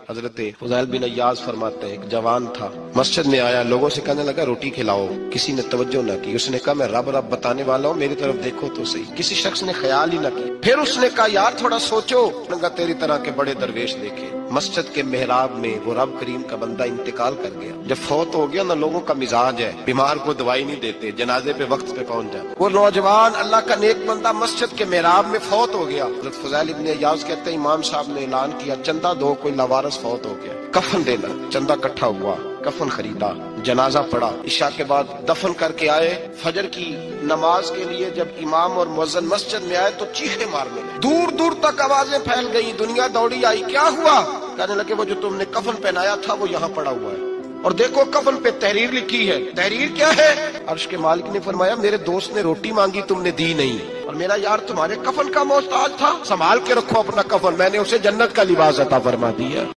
حضرت فضیل بن ایاز فرماتے ہیں ایک جوان تھا، مسجد میں آیا، لوگوں سے کہنے لگا روٹی کھلاؤ، کسی نے توجہ نہ کی، اس نے کہا میں رب رب بتانے والا ہوں، میری طرف دیکھو تو صحیح، کسی شخص نے خیال ہی نہ کیا۔ پھر اس نے کہا یار تھوڑا سوچو، کہا تیری طرح کے بڑے درویش دیکھے۔ مسجد کے محراب میں وہ رب کریم کا بندہ انتقال کر گیا۔ جب فوت ہو گیا نا، لوگوں کا مزاج ہے بیمار کو دوائی نہیں دیتے، جنازے پہ وقت پہ پہنچ جائے۔ وہ نوجوان اللہ کا نیک بندہ مسجد کے محراب میں فوت ہو گیا۔ حضرت فضیل ابن ایاز کہتے ہیں امام صاحب نے اعلان کیا چندہ دو، کوئی لاوارث فوت ہو گیا، کفن دینا۔ چندہ اکٹھا ہوا، کفن خریدا، جنازہ پڑھا، عشاء کے بعد دفن کر کے آئے۔ فجر کی نماز کے لیے جب امام اور مؤذن مسجد میں آئے تو چیخے مارنے لگے، دور دور تک آوازیں پھیل گئی، دنیا دوڑی آئی، کیا ہوا؟ کہنے لگے وہ جو تم نے کفن پہنایا تھا وہ یہاں پڑا ہوا ہے، اور دیکھو کفن پہ تحریر لکھی ہے۔ تحریر کیا ہے؟ عرش کے مالک نے فرمایا میرے دوست نے روٹی مانگی تم نے دی نہیں، اور میرا یار تمہارے کفن کا محتاج تھا، سنبھال کے رکھو اپنا کفن، میں نے اسے جنت کا لباس عطا فرما دیا۔